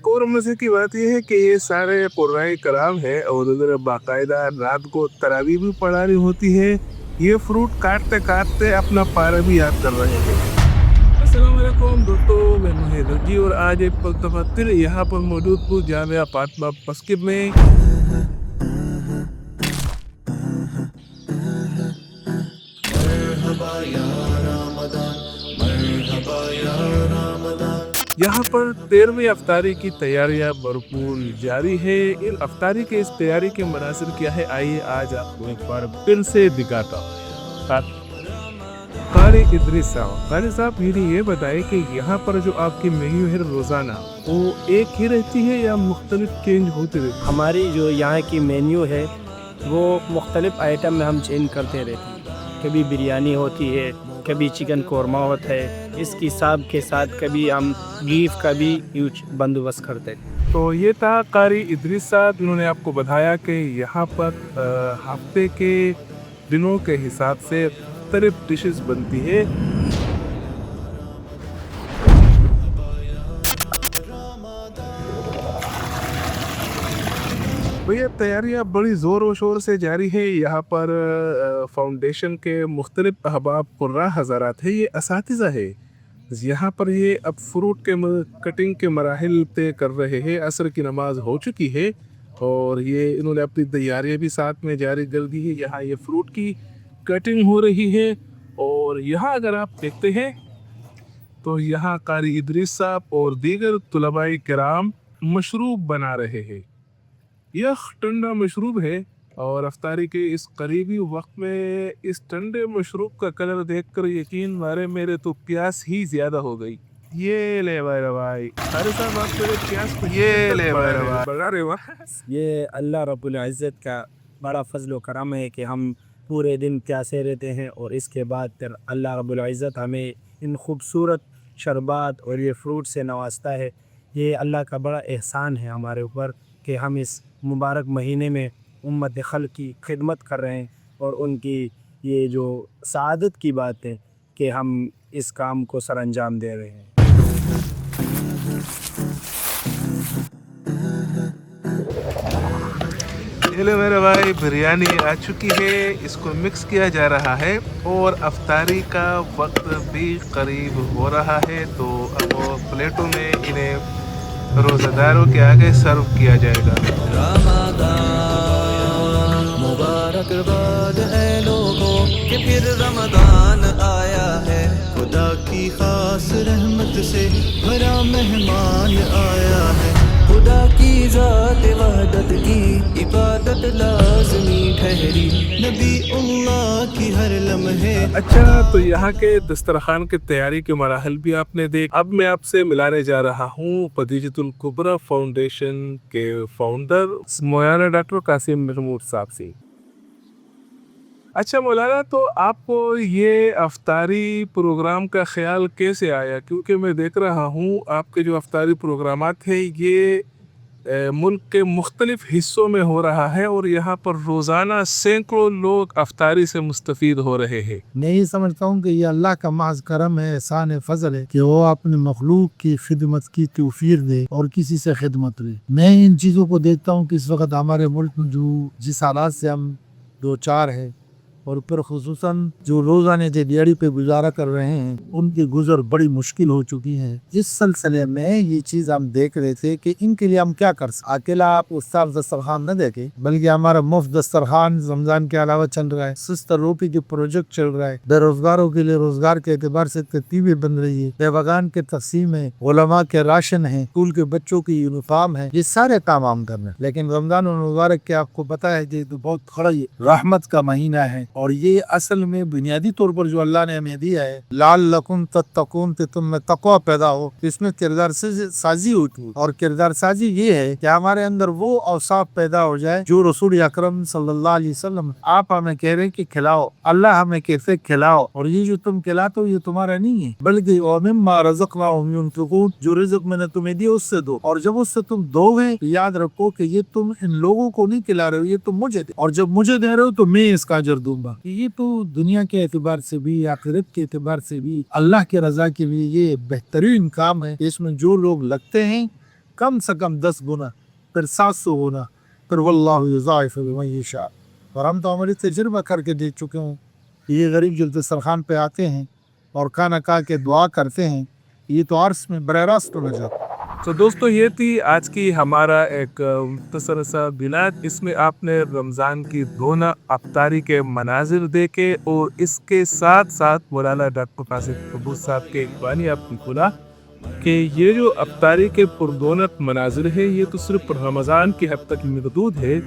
एक और मजे की बात यह है कि ये सारे कुर्राए कराम है और उधर बाकायदा रात को तरावी भी पढ़ानी होती है। ये फ्रूट काटते काटते अपना पारा भी याद कर रहे हैं। अस्सलाम वालेकुम दोस्तों, मैं मुहिद जी और आज एक दफा फिर यहाँ पर मौजूद हूँ जामिया फातिमा मस्जिद में। यहाँ पर 13वीं अफ्तारी की तैयारियां भरपूर जारी है। इन अफ्तारी के इस तैयारी के मनासिर क्या है, आइए आज आपको एक बार फिर से दिखाता हूँ। कारी इदरीस साहब, कारी साहब ये बताए कि यहाँ पर जो आपकी मेन्यू है रोजाना वो एक ही रहती है या मुख्तलिफ चेंज होती रहती है? हमारी जो यहाँ की मेन्यू है वो मुख्तलिफ आइटम में हम चेंज करते रहते हैं। कभी बिरयानी होती है, कभी चिकन कौरमा होता है, इसकी हिसाब के साथ कभी हम बीफ का भी यूज बंदोबस्त करते हैं। तो ये था कारी इदरीस साहब, इन्होंने आपको बताया कि यहाँ पर हफ्ते के दिनों के हिसाब से मुख्तलिफ डिशेस बनती है। भैया तैयारियां बड़ी ज़ोर व शोर से जारी है। यहाँ पर फाउंडेशन के मुख्तलिफ अहबाब कुर्रा हज़ारात है, ये असातिज़ा है। यहाँ पर ये अब फ्रूट के कटिंग के मराहिल तय कर रहे हैं। असर की नमाज हो चुकी है और ये इन्होंने अपनी तैयारियां भी साथ में जारी कर दी है। यहाँ ये फ्रूट की कटिंग हो रही है और यहाँ अगर आप देखते हैं तो यहाँ कारी इदरीस साहब और दीगर तुलबाई किराम मशरूब बना रहे हैं। यह ठंडा मशरूब है और अफ्तारी के इस करीबी वक्त में इस ठंडे मशरूब का कलर देखकर यकीन मारे मेरे तो प्यास ही ज्यादा हो गई। ये ले भाई अरे साहब आप मेरे प्यास को ये ले भाई बढ़ा रहे हो। ये अल्लाह रब्बुल इज़्ज़त का बड़ा फजल व करम है कि हम पूरे दिन प्यासे रहते हैं और इसके बाद फिर अल्लाह रब्बुल इज़्ज़त हमें इन खूबसूरत शरबत और ये फ्रूट से नवाजता है। ये अल्लाह का बड़ा एहसान है हमारे ऊपर कि हम इस मुबारक महीने में उम्मत खल्क़ की खिदमत कर रहे हैं और उनकी ये जो सआदत की बात है कि हम इस काम को सर अंजाम दे रहे हैं। चलो मेरे भाई बिरयानी आ चुकी है, इसको मिक्स किया जा रहा है और अफ्तारी का वक्त भी करीब हो रहा है। तो अब प्लेटों में इन्हें रोज़ादारों के आगे सर्व किया जाएगा। मुबारकबाद है लोगों कि फिर रमज़ान आया है। खुदा की खास रहमत से भरा मेहमान आया है। खुदा की ज़ात वहदत की इबादत लाज़मी ठहरी। नबी अल्लाह की हर लम्हे। अच्छा, तो यहाँ के दस्तरखान के तैयारी के मराहल भी आपने देख। अब मैं आपसे मिलाने जा रहा हूँ खदीजतुल कुबरा फाउंडेशन के फाउंडर मौलाना डॉक्टर कासिम महमूद साहब से। अच्छा मौलाना, तो आपको ये अफ्तारी प्रोग्राम का ख्याल कैसे आया? क्योंकि मैं देख रहा हूँ आपके जो अफ्तारी प्रोग्रामात है ये मुल्क के मुख्तलिफ हिस्सों में हो रहा है और यहाँ पर रोज़ाना सैकड़ों लोग अफ्तारी से मुस्तफ़ीद हो रहे हैं। मैं ये समझता हूँ कि ये अल्लाह का महज करम है, एहसान है, फजल है कि वो अपने मखलूक की खिदमत की तौफीक दे और किसी से खिदमत ले। मैं इन चीज़ों को देखता हूँ कि इस वक्त हमारे मुल्क में जो जिस हालात से हम दो चार है और फिर खुसूसन जो रोजाना दिहाड़ी पे गुजारा कर रहे हैं उनकी गुजर बड़ी मुश्किल हो चुकी है। इस सिलसिले में ये चीज हम देख रहे थे कि इनके लिए हम क्या कर सकते। अकेला आप उस्ताद दस्तरखान न देखे बल्कि हमारा मुफ्त दस्तरखान रमजान के अलावा चल रहा है। सिस्टर रोपी के प्रोजेक्ट चल रहा है। बेरोजगारों के लिए रोजगार के एतबार से तरतीबें बन रही है। बेबगान के तकसीम है, उलमा के राशन है, स्कूल के बच्चों की यूनिफॉर्म है। ये सारे काम हम कर रहे हैं। लेकिन रमजान मुबारक के आपको पता है ये तो बहुत खड़ा रहमत का महीना है और ये असल में बुनियादी तौर पर जो अल्लाह ने हमें दिया है लाल लकुन तत्तकून कि तुम में तकवा पैदा हो, इसमें किरदार साजी होती है। और किरदार साजी ये है कि हमारे अंदर वो औसाफ पैदा हो जाए जो रसूल अकरम सल्लल्लाहु अलैहि वसल्लम आप हमें कह रहे हैं कि खिलाओ, अल्लाह हमें कैसे खिलाओ। और ये जो तुम खिलाते हो ये तुम्हारा नहीं है बल्कि जो रिज़्क़ मैंने तुम्हें दिया उससे दो। और जब उससे तुम दोगे तो याद रखो कि ये तुम इन लोगों को नहीं खिला रहे हो, ये तुम मुझे दे। और जब मुझे दे रहे हो तो मैं इसका अजर दूंगा। ये तो दुनिया के एतबार से भी आखिरत के एतबार से भी अल्लाह के रजा के लिए ये बेहतरीन काम है। इसमें जो लोग लगते हैं कम से कम 10 गुना, फिर 700 गुना, फिर वल्लाहु युज़ाइफ़ु लिमन यशा। और हम तो अमली तजुर्बा करके देख चुके हैं। ये गरीब जो दस्तरखान पे आते हैं और खाना खा के दुआ करते हैं, ये तो अर्श में बरह रास्त हो जाता है। तो दोस्तों ये थी आज की हमारा एक मुख्तसर सा बिलाद। इसमें आपने रमज़ान की दोनों अफ्तारी के मनाजिर देखे और इसके साथ साथ मौलाना डॉक्टर कासिम कबूर साहब के एक बानी आपने खुला कि ये जो अफ्तारी के पुरदौलत मनाजिर है ये तो सिर्फ रमज़ान की हद तक महदूद है,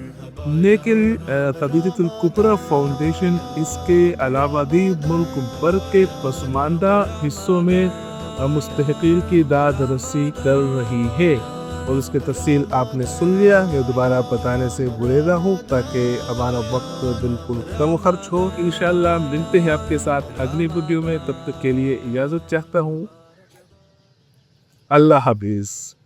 लेकिन तबीयतुल कुबरा फाउंडेशन इसके अलावा भी मुल्क भर के पसमानदा हिस्सों में मुस्तहिकीन की दाद रसी कर रही है। और उसकी तफसील आपने सुन लिया। मैं दोबारा बताने से बुरेगा हूँ ताकि हमारा वक्त बिल्कुल कम खर्च हो। इंशाल्लाह मिलते हैं आपके साथ अगली वीडियो में, तब तक के लिए इजाज़त चाहता हूँ। अल्लाह हाफिज़।